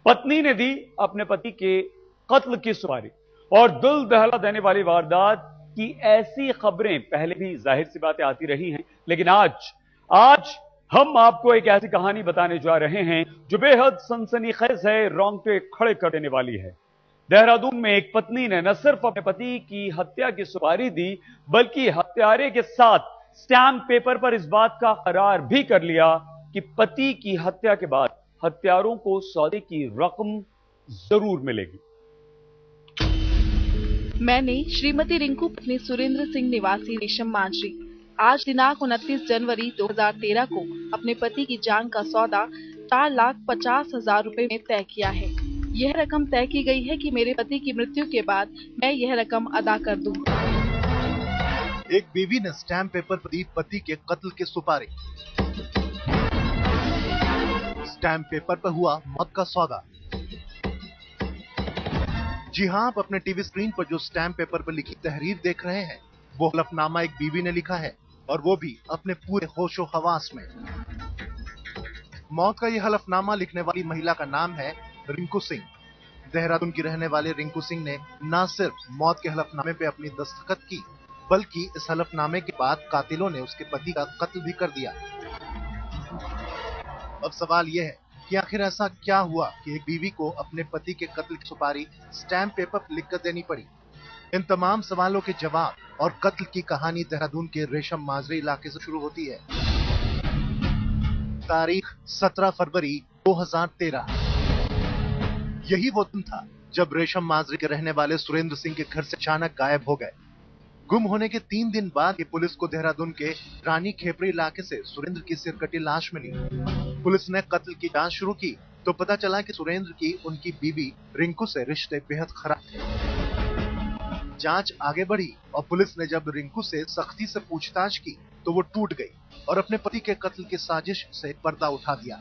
पत्नी ने दी अपने पति के कत्ल की सुपारी और दिल दहला देने वाली वारदात की ऐसी खबरें पहले भी जाहिर सी बातें आती रही हैं, लेकिन आज आज हम आपको एक ऐसी कहानी बताने जा रहे हैं जो बेहद सनसनीखेज है, रोंगटे खड़े कर देने वाली है। देहरादून में एक पत्नी ने न सिर्फ अपने पति की हत्या की सुपारी दी, बल्कि हत्यारे के साथ स्टैंप पेपर पर इस बात का करार भी कर लिया कि पति की हत्या के बाद हत्यारों को सौदे की रकम जरूर मिलेगी। मैंने श्रीमती रिंकू पत्नी सुरेंद्र सिंह निवासी रेशम मांझी आज दिनांक 29 जनवरी 2013 को अपने पति की जान का सौदा 4,50,000 रुपए में तय किया है। यह रकम तय की गई है कि मेरे पति की मृत्यु के बाद मैं यह रकम अदा कर दूं। एक बीवी ने स्टैम्प पेपर पर दी पति के कत्ल की सुपारी। स्टैम्प पेपर पर हुआ मौत का सौदा। जी हां, आप अपने टीवी स्क्रीन पर जो स्टैम्प पेपर पर लिखी तहरीर देख रहे हैं, वो हलफनामा एक बीवी ने लिखा है, और वो भी अपने पूरे होशो हवास में। मौत का यह हलफनामा लिखने वाली महिला का नाम है रिंकू सिंह। देहरादून की रहने वाले रिंकू सिंह ने न सिर्फ मौत के हलफनामे पे अपनी दस्तखत की, बल्कि इस हलफनामे के बाद कातिलों ने उसके पति का कत्ल भी कर दिया। अब सवाल यह है कि आखिर ऐसा क्या हुआ कि एक बीवी को अपने पति के कत्ल की सुपारी स्टैम्प पेपर पर लिखकर देनी पड़ी। इन तमाम सवालों के जवाब और कत्ल की कहानी देहरादून के रेशम माजरी इलाके से शुरू होती है। तारीख 17 फरवरी 2013। यही वो दिन था जब रेशम माजरी के रहने वाले सुरेंद्र सिंह के घर से अचानक गायब हो गए। गुम होने के 3 दिन बाद ही पुलिस को देहरादून के रानी खेपरी इलाके से सुरेंद्र की सिरकटी लाश मिली। पुलिस ने कत्ल की जांच शुरू की तो पता चला कि सुरेंद्र की उनकी बीवी रिंकू से रिश्ते बेहद खराब थे। जांच आगे बढ़ी और पुलिस ने जब रिंकू से सख्ती से पूछताछ की तो वो टूट गई और अपने पति के कत्ल की साजिश से पर्दा उठा दिया।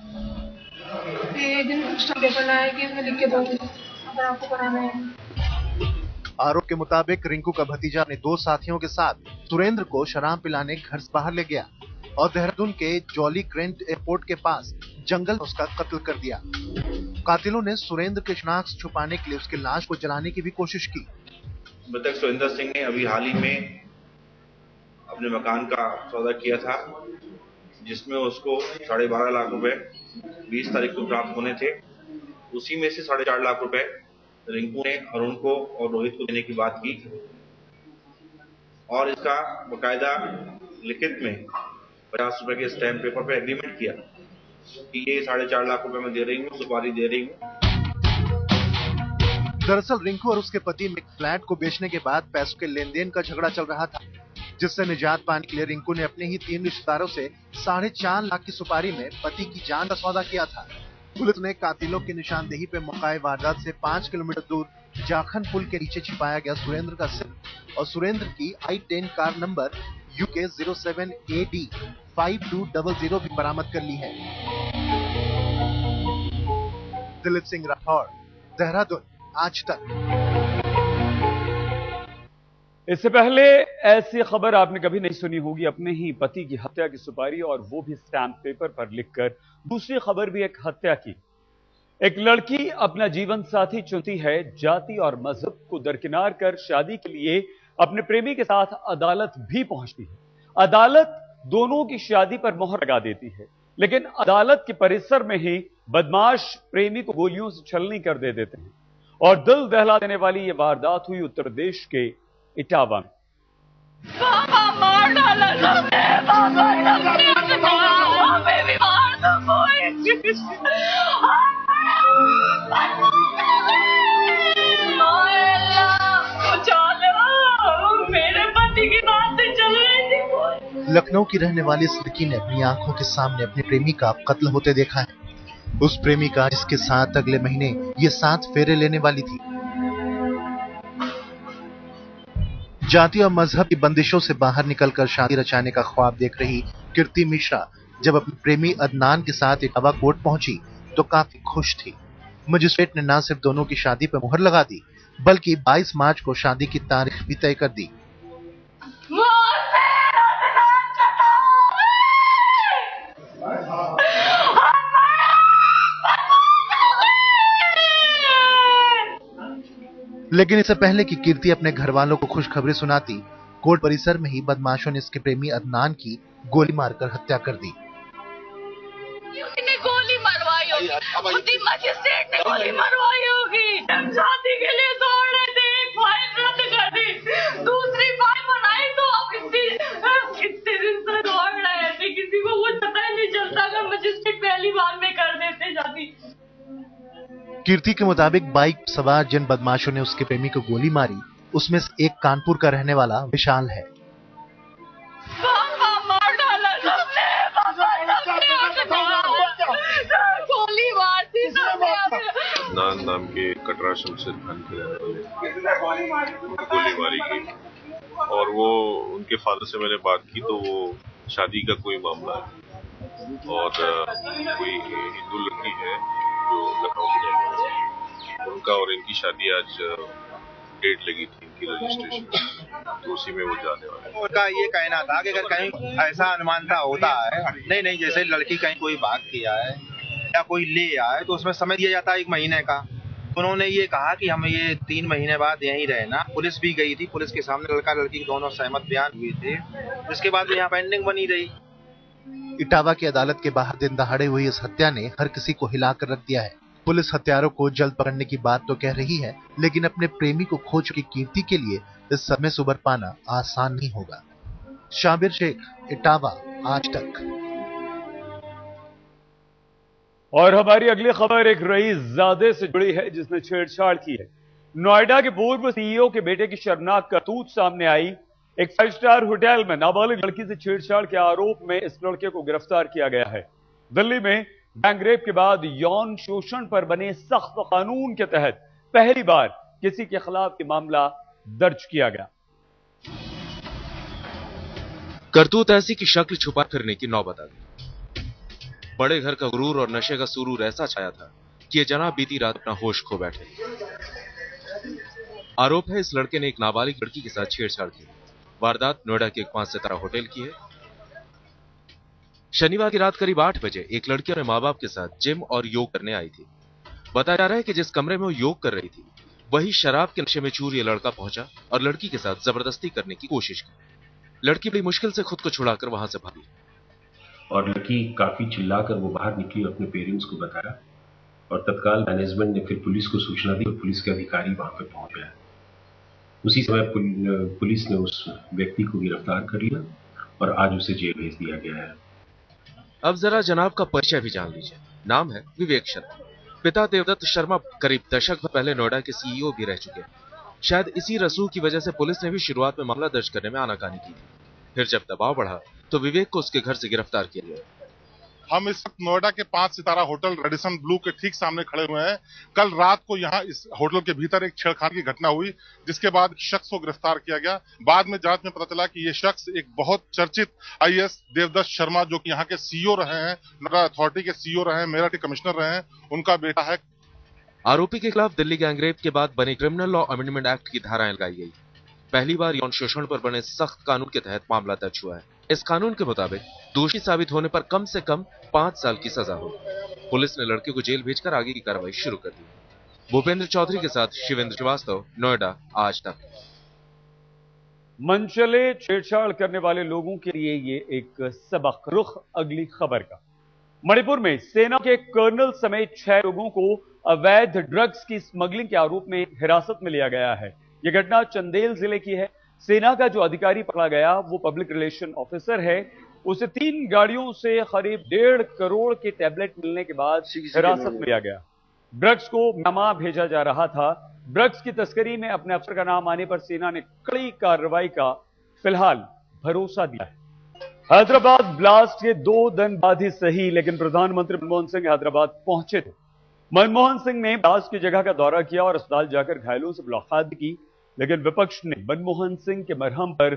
आरोप के मुताबिक रिंकू का भतीजा अपने 2 साथियों के साथ सुरेंद्र को शराब पिलाने घर से बाहर ले गया और देहरादून के जॉली ग्रेंट एयरपोर्ट के पास जंगल में उसका कत्ल कर दिया। कातिलों ने सुरेंद्र के शनाख्त छुपाने के लिए उसकी लाश को जलाने की भी कोशिश की। मृतक सुरेंद्र सिंह ने अभी हाल ही में अपने मकान का सौदा किया था, जिसमें उसको 12.5 लाख रुपए 20 तारीख को प्राप्त होने थे। उसी में से 4.5 लाख रुपए रिंकू ने अरुण को और रोहित को देने की बात की और इसका बकायदा लिखित में 50 रुपए के स्टैम्प पेपर पे एग्रीमेंट किया कि ये 4.5 लाख रुपए मैं दे रही हूँ, सुपारी दे रही हूँ। दरअसल रिंकू और उसके पति में फ्लैट को बेचने के बाद पैसों के लेन देन का झगड़ा चल रहा था, जिससे निजात पाने के लिए रिंकू ने अपने ही 3 रिश्तेदारों से 4.5 लाख की सुपारी में पति की जान का सौदा किया था। पुलिस ने कातिलों की निशानदेही पे मौके वारदात से 5 किलोमीटर दूर जाखन पुल के नीचे छिपाया गया सुरेंद्र का सिर और सुरेंद्र की I-10 car number UK 07AD 5200 भी बरामद कर ली है। दिलीप सिंह राठौर, देहरादून, आज तक। इससे पहले ऐसी खबर आपने कभी नहीं सुनी होगी, अपने ही पति की हत्या की सुपारी और वो भी स्टैम्प पेपर पर लिखकर। दूसरी खबर भी एक हत्या की। एक लड़की अपना जीवन साथी चुनती है, जाति और मजहब को दरकिनार कर शादी के लिए अपने प्रेमी के साथ अदालत भी पहुंचती है। अदालत दोनों की शादी पर मोहर लगा देती है, लेकिन अदालत के परिसर में ही बदमाश प्रेमी को गोलियों से छलनी कर दे देते हैं। और दिल दहला देने वाली यह वारदात हुई उत्तर प्रदेश के इटावा में। बाबा मार डाला मेरे पति की बात चल रही थी। लखनऊ की रहने वाली इस लड़की ने अपनी आंखों के सामने अपने प्रेमी का कत्ल होते देखा है। उस प्रेमी का जिसके साथ अगले महीने ये 7 फेरे लेने वाली थी। जाति और मजहब की बंदिशों से बाहर निकलकर शादी रचाने का ख्वाब देख रही कीर्ति मिश्रा जब अपने प्रेमी अदनान के साथ इटावा कोर्ट पहुंची तो काफी खुश थी। मजिस्ट्रेट ने न सिर्फ दोनों की शादी पर मुहर लगा दी, बल्कि 22 मार्च को शादी की तारीख भी तय कर दी। लेकिन इससे पहले कि कीर्ति अपने घर वालों को खुशखबरी सुनाती, कोर्ट परिसर में ही बदमाशों ने इसके प्रेमी अदनान की गोली मारकर हत्या कर दी। उसने गोली मरवाई होगी, उसी मजिस्ट्रेट ने गोली मरवाई होगी। हम शादी के लिए दौड़ रहे थे, एक फाइल रद्द कर दी, दूसरी फाइल बनाई तो अब कितने दिन से दौड़ रहे थे, किसी को कुछ पता ही नहीं चलता। अगर मजिस्ट्रेट पहली बार में कर देते शादी। कीर्ति के मुताबिक बाइक सवार जिन बदमाशों ने उसके प्रेमी को गोली मारी, उसमें से एक कानपुर का रहने वाला विशाल है। मार डाला सबने, गोली मारती अदनान नाम के कटरा शमशेर खान के रहने वाले गोली मारी गई और वो उनके फादर से मैंने बात की तो वो शादी का कोई मामला है और कोई हिंदू लड़की है जो लखनऊ की रहने वाली है, उनका और इनकी शादी आज डेट लगी थी इनकी रजिस्ट्रेशन, तो उसी में वो जाने वाले हैं। उनका ये कहना था कि अगर कहीं ऐसा अनुमानता होता है, नहीं जैसे लड़की कहीं कोई बात किया है या कोई ले आए तो उसमें समय दिया जाता है 1 महीने का। उन्होंने ये कहा कि हमें ये 3 महीने बाद यहीं रहना। पुलिस भी गई थी, पुलिस के सामने लड़का लड़की दोनों सहमत बयान हुए थे, जिसके बाद यहाँ पेंडिंग बनी रही। इटावा की अदालत के बाहर दिन दहाड़े हुई इस हत्या ने हर किसी को हिलाकर रख दिया है। पुलिस हत्यारों को जल्द पकड़ने की बात तो कह रही है, लेकिन अपने प्रेमी को खो चुकी कीर्ति के लिए इस समय से उबर पाना आसान नहीं होगा। शाबिर शेख, इटावा, आज तक। और हमारी अगली खबर एक रईसजादे से जुड़ी है जिसने छेड़छाड़ की है। नोएडा के पूर्व सीईओ के बेटे की शर्मनाक करतूत सामने आई। एक 5 स्टार होटल में नाबालिग लड़की से छेड़छाड़ के आरोप में इस लड़के को गिरफ्तार किया गया है। दिल्ली में गैंगरेप के बाद यौन शोषण पर बने सख्त कानून के तहत पहली बार किसी के खिलाफ ये मामला दर्ज किया गया। करतूत ऐसी की शक्ल छुपा फिरने की नौबत आ गई। बड़े घर का गुरूर और नशे का सुरूर ऐसा छाया था कि ये जनाब बीती रात अपना होश खो बैठे। आरोप है इस लड़के ने एक नाबालिग लड़की के साथ छेड़छाड़ की। वारदात नोएडा के एक 5 सितारा होटल की है। शनिवार की रात करीब 8 बजे एक लड़की अपने मां बाप के साथ जिम और योग करने आई थी। बताया जा रहा है कि जिस कमरे में वो योग कर रही थी वही शराब के नशे में चूर ये लड़का पहुंचा और लड़की के साथ जबरदस्ती करने की कोशिश की। लड़की बड़ी मुश्किल से खुद को छुड़ाकर वहां से भागी और लड़की काफी चिल्लाकर वो बाहर निकली और अपने पेरेंट्स को बताया और तत्काल मैनेजमेंट ने फिर पुलिस को सूचना दी और पुलिस के अधिकारी वहां पर पहुंच गए। उसी समय पुलिस ने उस व्यक्ति को गिरफ्तार कर लिया और आज उसे जेल भेज दिया गया है। अब जरा जनाब का परिचय भी जान लीजिए। नाम है विवेक शर्मा। पिता देवदत्त शर्मा करीब दशक भर पहले नोएडा के सीईओ भी रह चुके हैं। शायद इसी रसूख की वजह से पुलिस ने भी शुरुआत में मामला दर्ज करने में आनाकानी की थी। फिर जब दबाव बढ़ा तो विवेक को उसके घर से गिरफ्तार किया गया। हम इस वक्त नोएडा के 5 सितारा होटल रेडिसन ब्लू के ठीक सामने खड़े हुए हैं। कल रात को यहाँ इस होटल के भीतर एक छेड़खानी की घटना हुई, जिसके बाद शख्स को गिरफ्तार किया गया। बाद में जांच में पता चला कि ये शख्स एक बहुत चर्चित आईएएस देवदत्त शर्मा, जो कि यहाँ के सीईओ रहे हैं, नोएडा अथॉरिटी के सीईओ रहे हैं, मेरठ के कमिश्नर रहे हैं, उनका बेटा है। आरोपी के खिलाफ दिल्ली गैंगरेप के बाद बनी क्रिमिनल लॉ अमेंडमेंट एक्ट की धाराएं लगाई गई। पहली बार यौन शोषण पर बने सख्त कानून के तहत मामला दर्ज हुआ है। इस कानून के मुताबिक दोषी साबित होने पर कम से कम 5 साल की सजा होगी। पुलिस ने लड़के को जेल भेजकर आगे की कार्रवाई शुरू कर दी। भूपेंद्र चौधरी के साथ शिवेंद्र श्रीवास्तव, नोएडा, आज तक। मनचले छेड़छाड़ करने वाले लोगों के लिए ये एक सबक। रुख अगली खबर का। मणिपुर में सेना के कर्नल समेत 6 लोगों को अवैध ड्रग्स की स्मगलिंग के आरोप में हिरासत में लिया गया है। यह घटना चंदेल जिले की है। सेना का जो अधिकारी पकड़ा गया वो पब्लिक रिलेशन ऑफिसर है। उसे 3 गाड़ियों से करीब 1.5 करोड़ के टैबलेट मिलने के बाद हिरासत में लिया गया। ड्रग्स को म्यांमार भेजा जा रहा था। ड्रग्स की तस्करी में अपने अफसर का नाम आने पर सेना ने कड़ी कार्रवाई का फिलहाल भरोसा दिया है। हैदराबाद ब्लास्ट के 2 दिन बाद ही सही, लेकिन प्रधानमंत्री मनमोहन सिंह हैदराबाद पहुंचे थे। मनमोहन सिंह ने ब्लास्ट की जगह का दौरा किया और अस्पताल जाकर घायलों से मुलाकात की, लेकिन विपक्ष ने मनमोहन सिंह के मरहम पर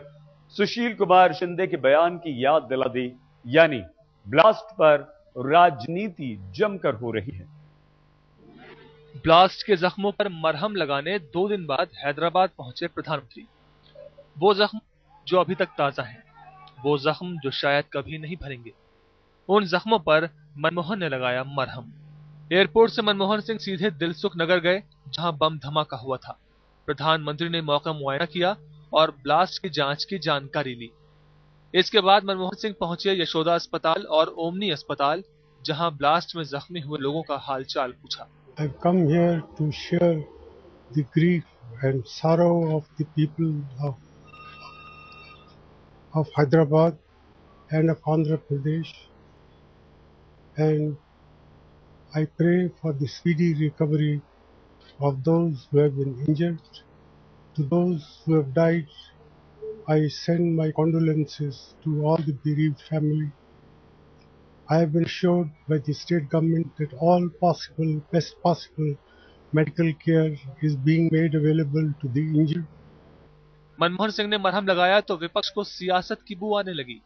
सुशील कुमार शिंदे के बयान की याद दिला दी। यानी ब्लास्ट पर राजनीति जमकर हो रही है। ब्लास्ट के जख्मों पर मरहम लगाने 2 दिन बाद हैदराबाद पहुंचे प्रधानमंत्री। वो जख्म जो अभी तक ताजा हैं, वो जख्म जो शायद कभी नहीं भरेंगे, उन जख्मों पर मनमोहन ने लगाया मरहम। एयरपोर्ट से मनमोहन सिंह सीधे दिलसुख नगर गए, जहां बम धमाका हुआ था। प्रधानमंत्री ने मौका मुआयना किया और ब्लास्ट की जांच की जानकारी ली। इसके बाद मनमोहन सिंह पहुंचे यशोदा अस्पताल और ओमनी अस्पताल, जहां ब्लास्ट में जख्मी हुए लोगों का हालचाल पूछा। I've come here to share the grief and sorrow of the people of Hyderabad and of Andhra Pradesh, and I pray for the speedy recovery of those who have been injured. To those who have died, I send my condolences to all the bereaved family. I have been assured by the state government that all best possible medical care is being made available to the injured. Manmohan Singh ने मरहम लगाया तो विपक्ष को सियासत की बू आने लगी।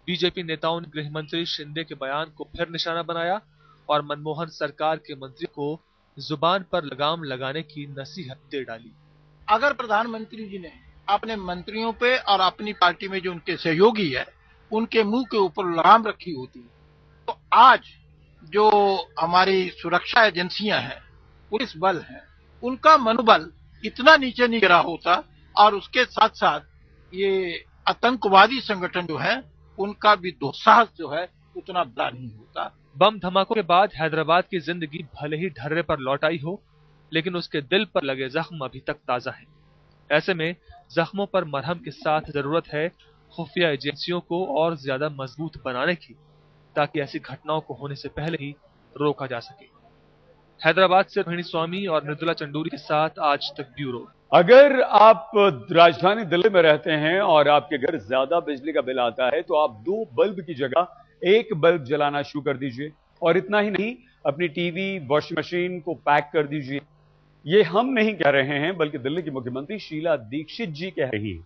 बीजेपी नेताओं ने गृह मंत्री शिंदे के बयान को फिर निशाना बनाया और मनमोहन सरकार के मंत्री को जुबान पर लगाम लगाने की नसीहत दे डाली। अगर प्रधानमंत्री जी ने अपने मंत्रियों पे और अपनी पार्टी में जो उनके सहयोगी है उनके मुंह के ऊपर लगाम रखी होती तो आज जो हमारी सुरक्षा एजेंसियां हैं, पुलिस बल है, उनका मनोबल इतना नीचे नहीं गिरा होता और उसके साथ साथ ये आतंकवादी संगठन जो है उनका भी दुस्साहस जो है उतना बड़ा नहीं होता। बम धमाकों के बाद हैदराबाद की जिंदगी भले ही ढर्रे पर लौट आई हो, लेकिन उसके दिल पर लगे जख्म अभी तक ताजा हैं। ऐसे में जख्मों पर मरहम के साथ जरूरत है खुफिया एजेंसियों को और ज्यादा मजबूत बनाने की, ताकि ऐसी घटनाओं को होने से पहले ही रोका जा सके। हैदराबाद से रोहिणी स्वामी और मृदुला चंडूरी के साथ आज तक ब्यूरो। अगर आप राजधानी दिल्ली में रहते हैं और आपके घर ज्यादा बिजली का बिल आता है तो आप 2 बल्ब की जगह 1 बल्ब जलाना शुरू कर दीजिए। और इतना ही नहीं, अपनी टीवी, वॉशिंग मशीन को पैक कर दीजिए। ये हम नहीं कह रहे हैं, बल्कि दिल्ली की मुख्यमंत्री शीला दीक्षित जी कह रही हैं।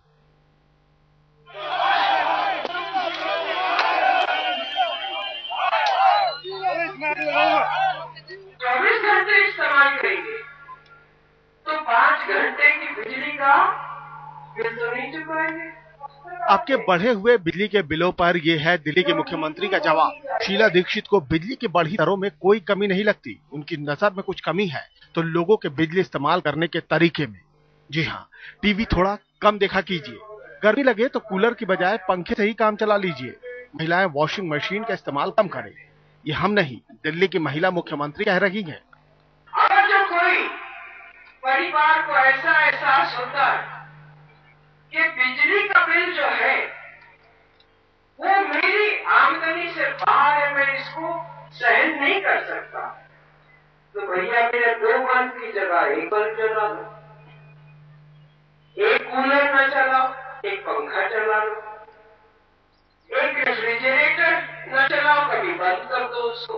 24 घंटे इस्तेमाल करेंगे तो 5 घंटे की बिजली का बिल तो नहीं चुकाएंगे। आपके बढ़े हुए बिजली के बिलों पर ये है दिल्ली के मुख्यमंत्री का जवाब। शीला दीक्षित को बिजली की बढ़ी दरों में कोई कमी नहीं लगती। उनकी नजर में कुछ कमी है तो लोगों के बिजली इस्तेमाल करने के तरीके में। जी हाँ, टीवी थोड़ा कम देखा कीजिए। गर्मी लगे तो कूलर की बजाय पंखे से ही काम चला लीजिए। महिलाएं वॉशिंग मशीन का इस्तेमाल कम करें। ये हम नहीं, दिल्ली की महिला मुख्यमंत्री कह रही हैं। अगर जो कोई परिवार को ऐसा एहसास होता है कि बिजली का बिल जो है वो मेरी आमदनी से बाहर है, मैं इसको सहन नहीं कर सकता, तो भैया मेरे 2 बल्ब की जगह 1 बल्ब जला लो, 1 कूलर न चलाओ, 1 पंखा चला लो, 1 रेफ्रिजरेटर न चलाओ, कभी बंद कर दो उसको,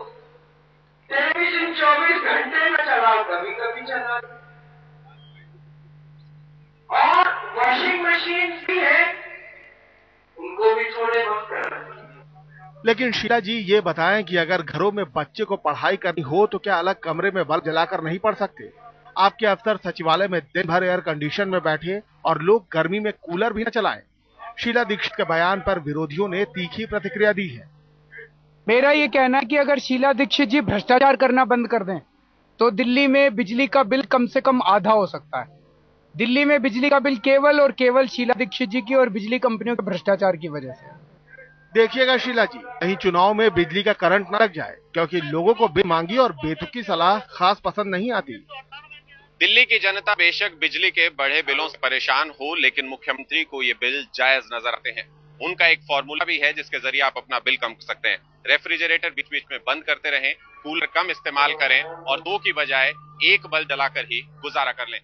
टेलीविजन 24 घंटे न चलाओ, कभी कभी चला लो, और वॉशिंग मशीन भी है उनको भी थोड़े वक्त करना। लेकिन शीला जी ये बताएं कि अगर घरों में बच्चे को पढ़ाई करनी हो तो क्या अलग कमरे में बल्ब जलाकर नहीं पढ़ सकते? आपके अफसर सचिवालय में दिन भर एयर कंडीशन में बैठे और लोग गर्मी में कूलर भी न चलाएं। शीला दीक्षित के बयान पर विरोधियों ने तीखी प्रतिक्रिया दी है। मेरा ये कहना है कि अगर शीला दीक्षित जी भ्रष्टाचार करना बंद कर दें तो दिल्ली में बिजली का बिल कम से कम आधा हो सकता है। दिल्ली में बिजली का बिल केवल और केवल शीला दीक्षित जी की और बिजली कंपनियों के भ्रष्टाचार की वजह से। देखिएगा शीला जी, कहीं चुनाव में बिजली का करंट न लग जाए, क्योंकि लोगों को बिल मांगी और बेतुकी सलाह खास पसंद नहीं आती। दिल्ली की जनता बेशक बिजली के बढ़े बिलों से परेशान हो, लेकिन मुख्यमंत्री को ये बिल जायज नजर आते हैं। उनका एक फॉर्मूला भी है जिसके जरिए आप अपना बिल कम कर सकते हैं। रेफ्रिजरेटर बीच बीच में बंद करते रहें, कूलर कम इस्तेमाल करें और 2 की बजाय 1 बल्ब जलाकर ही गुजारा कर लें।